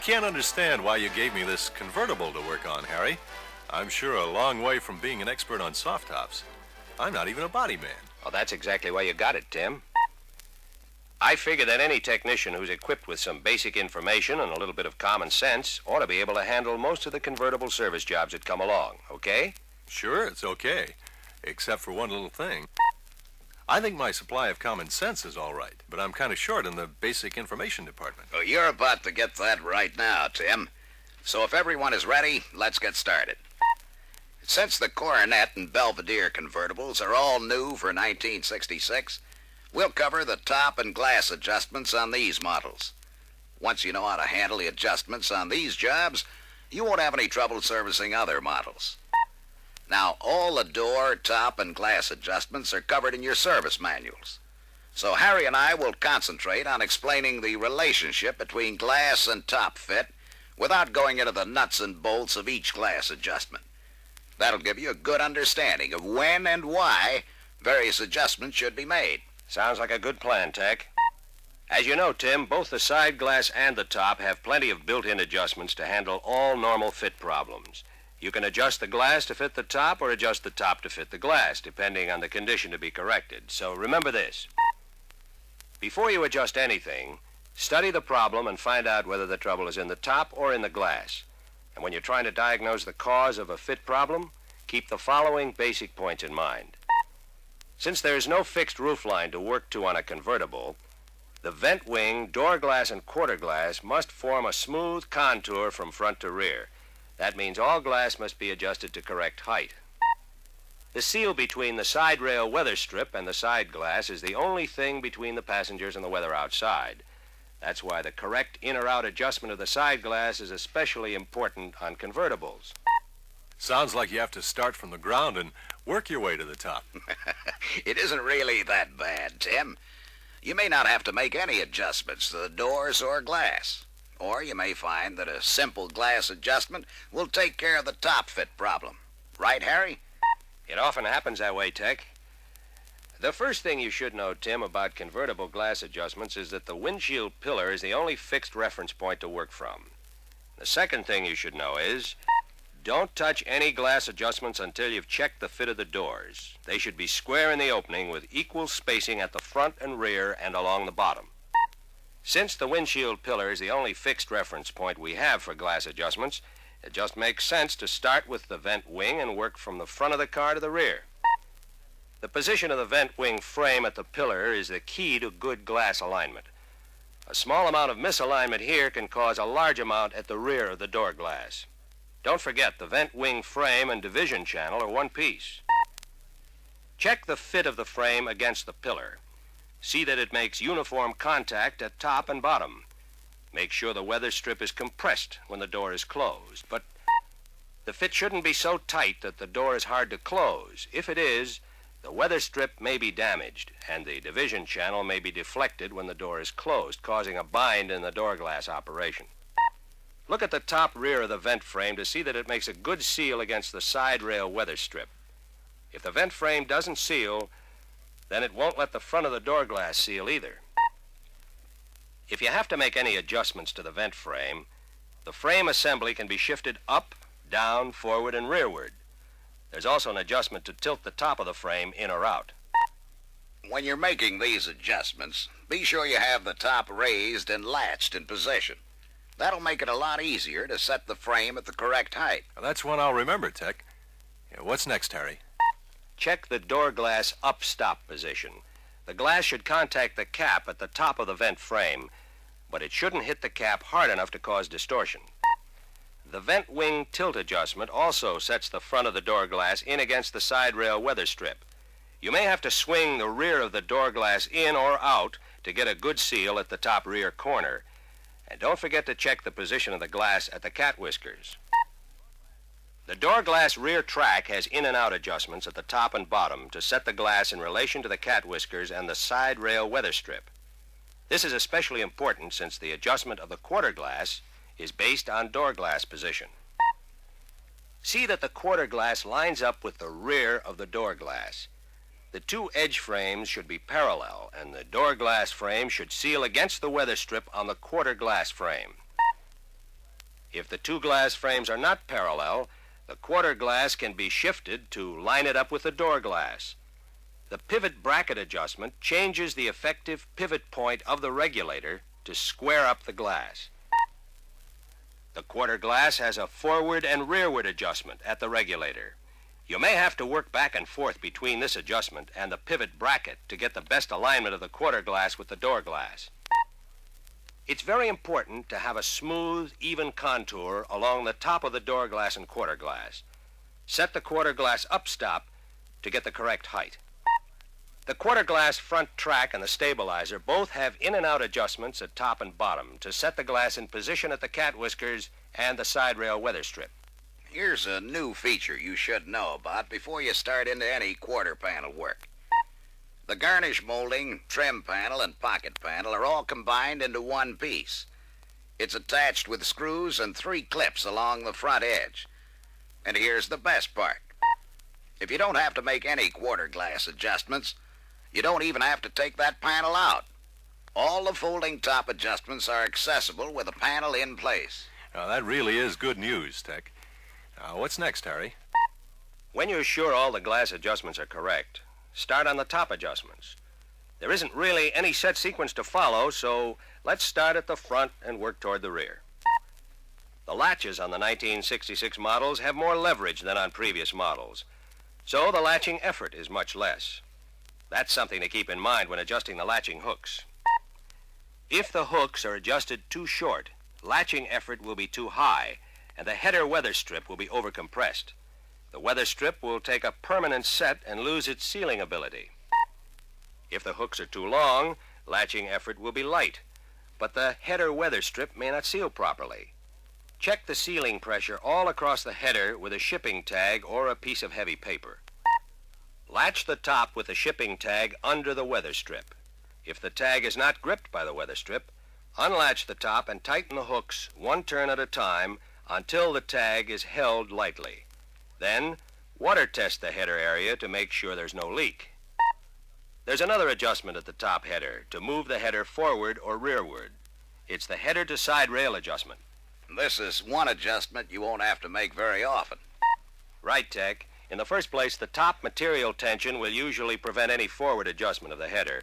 can't understand why you gave me this convertible to work on, Harry. I'm sure a long way from being an expert on soft tops. I'm not even a body man. Well, that's exactly why you got it, Tim. I figure that any technician who's equipped with some basic information and a little bit of common sense ought to be able to handle most of the convertible service jobs that come along, okay? Sure, it's okay. Except for one little thing. I think my supply of common sense is all right, but I'm kind of short in the basic information department. Well, you're about to get that right now, Tim. So if everyone is ready, let's get started. Since the Coronet and Belvedere convertibles are all new for 1966, we'll cover the top and glass adjustments on these models. Once you know how to handle the adjustments on these jobs, you won't have any trouble servicing other models. Now, all the door, top, and glass adjustments are covered in your service manuals. So Harry and I will concentrate on explaining the relationship between glass and top fit without going into the nuts and bolts of each glass adjustment. That'll give you a good understanding of when and why various adjustments should be made. Sounds like a good plan, Tech. As you know, Tim, both the side glass and the top have plenty of built-in adjustments to handle all normal fit problems. You can adjust the glass to fit the top or adjust the top to fit the glass, depending on the condition to be corrected. So remember this. Before you adjust anything, study the problem and find out whether the trouble is in the top or in the glass. And when you're trying to diagnose the cause of a fit problem, keep the following basic points in mind. Since there is no fixed roofline to work to on a convertible, the vent wing, door glass, and quarter glass must form a smooth contour from front to rear. That means all glass must be adjusted to correct height. The seal between the side rail weather strip and the side glass is the only thing between the passengers and the weather outside. That's why the correct in or out adjustment of the side glass is especially important on convertibles. Sounds like you have to start from the ground and work your way to the top. It isn't really that bad, Tim. You may not have to make any adjustments to the doors or glass. Or you may find that a simple glass adjustment will take care of the top fit problem. Right, Harry? It often happens that way, Tech. The first thing you should know, Tim, about convertible glass adjustments is that the windshield pillar is the only fixed reference point to work from. The second thing you should know is don't touch any glass adjustments until you've checked the fit of the doors. They should be square in the opening with equal spacing at the front and rear and along the bottom. Since the windshield pillar is the only fixed reference point we have for glass adjustments, it just makes sense to start with the vent wing and work from the front of the car to the rear. The position of the vent wing frame at the pillar is the key to good glass alignment. A small amount of misalignment here can cause a large amount at the rear of the door glass. Don't forget, the vent wing frame and division channel are one piece. Check the fit of the frame against the pillar. See that it makes uniform contact at top and bottom. Make sure the weather strip is compressed when the door is closed. But the fit shouldn't be so tight that the door is hard to close. If it is, the weather strip may be damaged, and the division channel may be deflected when the door is closed, causing a bind in the door glass operation. Look at the top rear of the vent frame to see that it makes a good seal against the side rail weather strip. If the vent frame doesn't seal, then it won't let the front of the door glass seal either. If you have to make any adjustments to the vent frame, the frame assembly can be shifted up, down, forward, and rearward. There's also an adjustment to tilt the top of the frame in or out. When you're making these adjustments, be sure you have the top raised and latched in position. That'll make it a lot easier to set the frame at the correct height. Well, that's one I'll remember, Tech. Yeah, what's next, Harry? Check the door glass up-stop position. The glass should contact the cap at the top of the vent frame, but it shouldn't hit the cap hard enough to cause distortion. The vent wing tilt adjustment also sets the front of the door glass in against the side rail weather strip. You may have to swing the rear of the door glass in or out to get a good seal at the top rear corner. And don't forget to check the position of the glass at the cat whiskers. The door glass rear track has in and out adjustments at the top and bottom to set the glass in relation to the cat whiskers and the side rail weather strip. This is especially important since the adjustment of the quarter glass is based on door glass position. See that the quarter glass lines up with the rear of the door glass. The two edge frames should be parallel, and the door glass frame should seal against the weather strip on the quarter glass frame. If the two glass frames are not parallel, the quarter glass can be shifted to line it up with the door glass. The pivot bracket adjustment changes the effective pivot point of the regulator to square up the glass. The quarter glass has a forward and rearward adjustment at the regulator. You may have to work back and forth between this adjustment and the pivot bracket to get the best alignment of the quarter glass with the door glass. It's very important to have a smooth, even contour along the top of the door glass and quarter glass. Set the quarter glass upstop to get the correct height. The quarter glass front track and the stabilizer both have in and out adjustments at top and bottom to set the glass in position at the cat whiskers and the side rail weather strip. Here's a new feature you should know about before you start into any quarter panel work. The garnish molding, trim panel, and pocket panel are all combined into one piece. It's attached with screws and 3 clips along the front edge. And here's the best part. If you don't have to make any quarter glass adjustments, you don't even have to take that panel out. All the folding top adjustments are accessible with a panel in place. Now, that really is good news, Tech. What's next, Harry? When you're sure all the glass adjustments are correct, start on the top adjustments. There isn't really any set sequence to follow, so let's start at the front and work toward the rear. The latches on the 1966 models have more leverage than on previous models, so the latching effort is much less. That's something to keep in mind when adjusting the latching hooks. If the hooks are adjusted too short, latching effort will be too high, and the header weather strip will be overcompressed. The weather strip will take a permanent set and lose its sealing ability. If the hooks are too long, latching effort will be light, but the header weather strip may not seal properly. Check the sealing pressure all across the header with a shipping tag or a piece of heavy paper. Latch the top with the shipping tag under the weather strip. If the tag is not gripped by the weather strip, unlatch the top and tighten the hooks 1 turn at a time until the tag is held lightly. Then, water test the header area to make sure there's no leak. There's another adjustment at the top header to move the header forward or rearward. It's the header to side rail adjustment. This is one adjustment you won't have to make very often. Right, Tech. In the first place, the top material tension will usually prevent any forward adjustment of the header.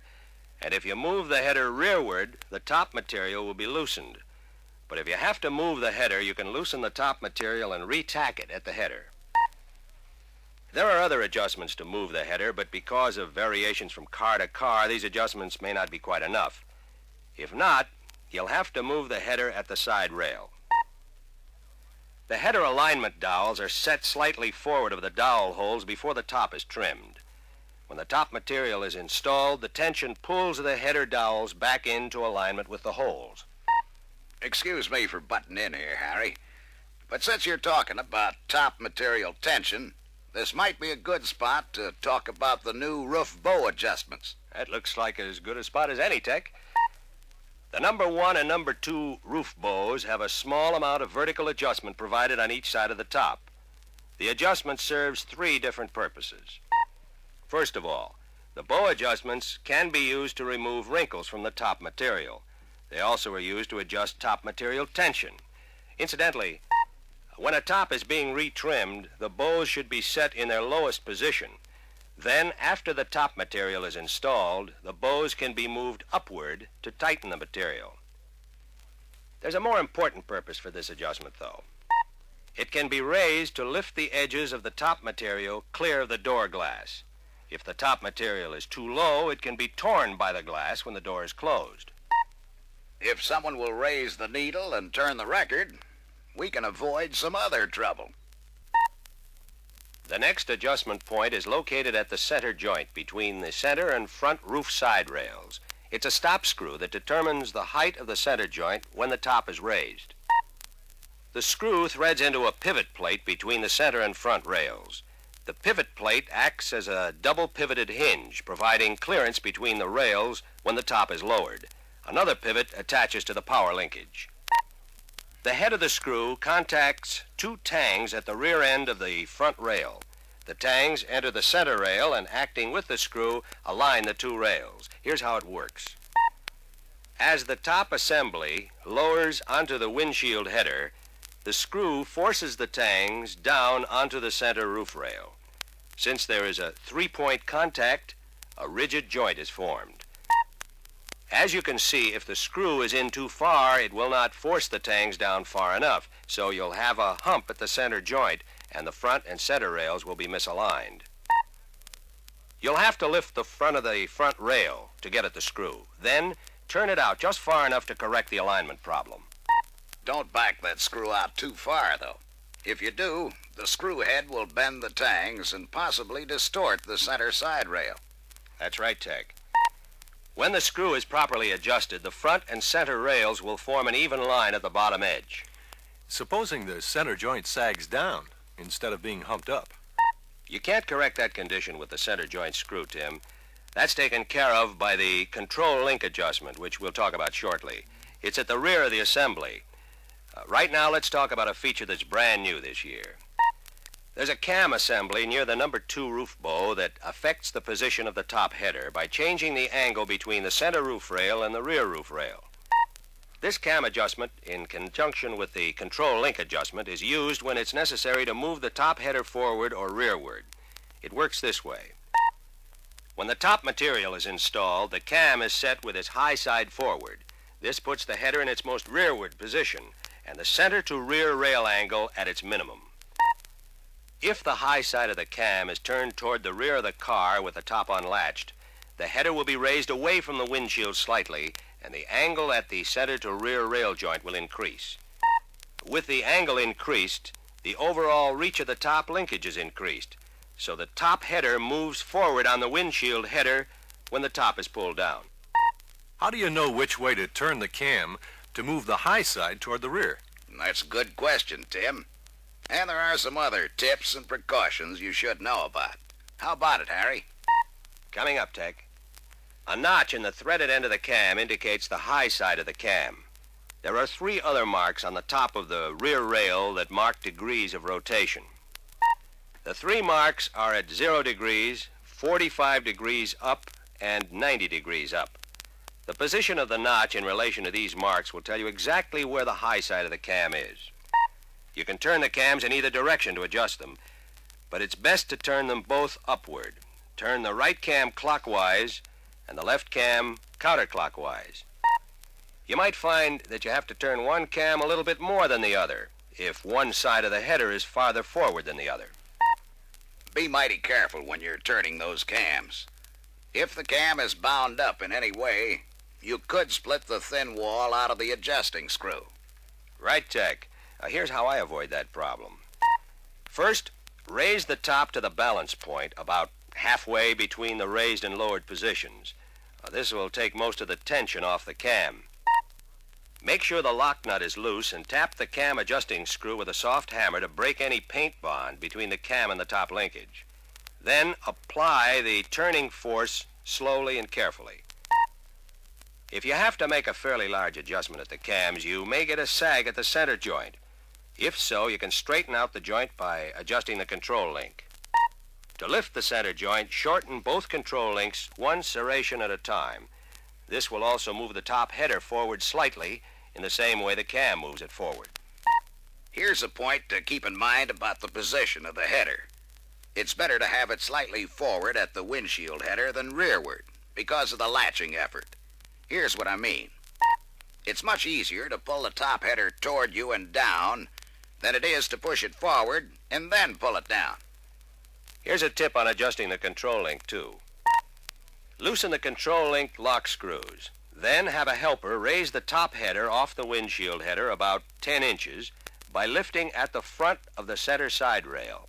And if you move the header rearward, the top material will be loosened. But if you have to move the header, you can loosen the top material and re-tack it at the header. There are other adjustments to move the header, but because of variations from car to car, these adjustments may not be quite enough. If not, you'll have to move the header at the side rail. The header alignment dowels are set slightly forward of the dowel holes before the top is trimmed. When the top material is installed, the tension pulls the header dowels back into alignment with the holes. Excuse me for butting in here, Harry, but since you're talking about top material tension, this might be a good spot to talk about the new roof bow adjustments. That looks like as good a spot as any, Tech. The number 1 and number 2 roof bows have a small amount of vertical adjustment provided on each side of the top. The adjustment serves 3 different purposes. First of all, the bow adjustments can be used to remove wrinkles from the top material. They also are used to adjust top material tension. Incidentally, when a top is being retrimmed, the bows should be set in their lowest position. Then, after the top material is installed, the bows can be moved upward to tighten the material. There's a more important purpose for this adjustment, though. It can be raised to lift the edges of the top material clear of the door glass. If the top material is too low, it can be torn by the glass when the door is closed. If someone will raise the needle and turn the record, we can avoid some other trouble. The next adjustment point is located at the center joint between the center and front roof side rails. It's a stop screw that determines the height of the center joint when the top is raised. The screw threads into a pivot plate between the center and front rails. The pivot plate acts as a double pivoted hinge, providing clearance between the rails when the top is lowered. Another pivot attaches to the power linkage. The head of the screw contacts 2 tangs at the rear end of the front rail. The tangs enter the center rail and, acting with the screw, align the 2 rails. Here's how it works. As the top assembly lowers onto the windshield header, the the screw forces the tangs down onto the center roof rail. Since there is a three-point contact, a rigid joint is formed. As you can see, if the screw is in too far, it will not force the tangs down far enough, so you'll have a hump at the center joint, and the front and center rails will be misaligned. You'll have to lift the front of the front rail to get at the screw. Then, turn it out just far enough to correct the alignment problem. Don't back that screw out too far, though. If you do, the screw head will bend the tangs and possibly distort the center side rail. That's right, Tech. When the screw is properly adjusted, the front and center rails will form an even line at the bottom edge. Supposing the center joint sags down instead of being humped up. You can't correct that condition with the center joint screw, Tim. That's taken care of by the control link adjustment, which we'll talk about shortly. It's at the rear of the assembly. Right now, let's talk about a feature that's brand new this year. There's a cam assembly near the number 2 roof bow that affects the position of the top header by changing the angle between the center roof rail and the rear roof rail. This cam adjustment, in conjunction with the control link adjustment, is used when it's necessary to move the top header forward or rearward. It works this way. When the top material is installed, the cam is set with its high side forward. This puts the header in its most rearward position and the center to rear rail angle at its minimum. If the high side of the cam is turned toward the rear of the car with the top unlatched, the header will be raised away from the windshield slightly, and the angle at the center to rear rail joint will increase. With the angle increased, the overall reach of the top linkage is increased, so the top header moves forward on the windshield header when the top is pulled down. How do you know which way to turn the cam to move the high side toward the rear? That's a good question, Tim. And there are some other tips and precautions you should know about. How about it, Harry? Coming up, Tech. A notch in the threaded end of the cam indicates the high side of the cam. There are 3 other marks on the top of the rear rail that mark degrees of rotation. The 3 marks are at 0 degrees, 45 degrees up, and 90 degrees up. The position of the notch in relation to these marks will tell you exactly where the high side of the cam is. You can turn the cams in either direction to adjust them, but it's best to turn them both upward. Turn the right cam clockwise and the left cam counterclockwise. You might find that you have to turn one cam a little bit more than the other if one side of the header is farther forward than the other. Be mighty careful when you're turning those cams. If the cam is bound up in any way, you could split the thin wall out of the adjusting screw. Right, Tech. Here's how I avoid that problem. First, raise the top to the balance point about halfway between the raised and lowered positions. This will take most of the tension off the cam. Make sure the lock nut is loose and tap the cam adjusting screw with a soft hammer to break any paint bond between the cam and the top linkage. Then apply the turning force slowly and carefully. If you have to make a fairly large adjustment at the cams, you may get a sag at the center joint. If so, you can straighten out the joint by adjusting the control link. To lift the center joint, shorten both control links 1 serration at a time. This will also move the top header forward slightly in the same way the cam moves it forward. Here's a point to keep in mind about the position of the header. It's better to have it slightly forward at the windshield header than rearward because of the latching effort. Here's what I mean. It's much easier to pull the top header toward you and down than it is to push it forward and then pull it down. Here's a tip on adjusting the control link, too. Loosen the control link lock screws. Then have a helper raise the top header off the windshield header about 10 inches by lifting at the front of the center side rail.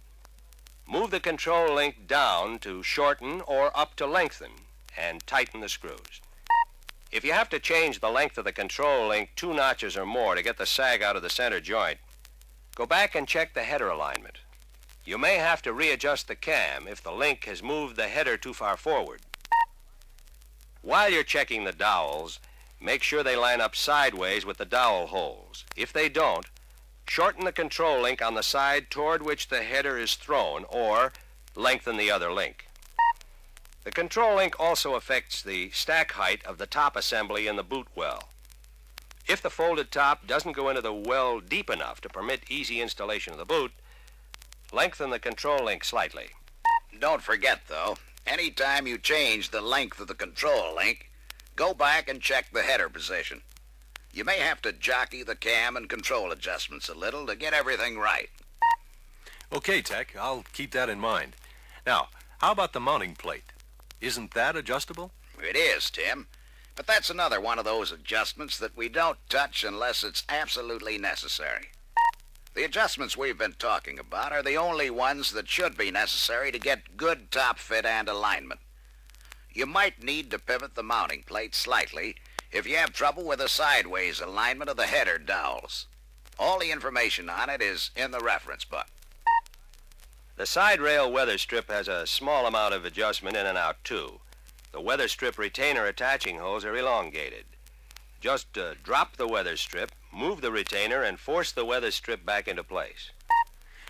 Move the control link down to shorten or up to lengthen and tighten the screws. If you have to change the length of the control link 2 notches or more to get the sag out of the center joint, go back and check the header alignment. You may have to readjust the cam if the link has moved the header too far forward. While you're checking the dowels, make sure they line up sideways with the dowel holes. If they don't, shorten the control link on the side toward which the header is thrown or lengthen the other link. The control link also affects the stack height of the top assembly in the boot well. If the folded top doesn't go into the well deep enough to permit easy installation of the boot, lengthen the control link slightly. Don't forget, though, anytime you change the length of the control link, go back and check the header position. You may have to jockey the cam and control adjustments a little to get everything right. Okay, Tech, I'll keep that in mind. Now, how about the mounting plate? Isn't that adjustable? It is, Tim. But that's another one of those adjustments that we don't touch unless it's absolutely necessary. The adjustments we've been talking about are the only ones that should be necessary to get good top fit and alignment. You might need to pivot the mounting plate slightly if you have trouble with the sideways alignment of the header dowels. All the information on it is in the reference book. The side rail weather strip has a small amount of adjustment in and out, too. The weather strip retainer attaching holes are elongated. Just drop the weather strip, move the retainer, and force the weather strip back into place.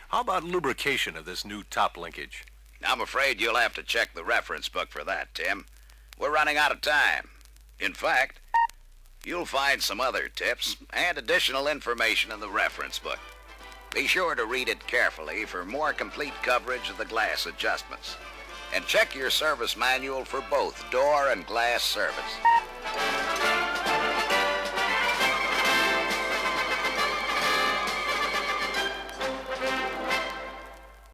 How about lubrication of this new top linkage? I'm afraid you'll have to check the reference book for that, Tim. We're running out of time. In fact, you'll find some other tips and additional information in the reference book. Be sure to read it carefully for more complete coverage of the glass adjustments. And check your service manual for both door and glass service.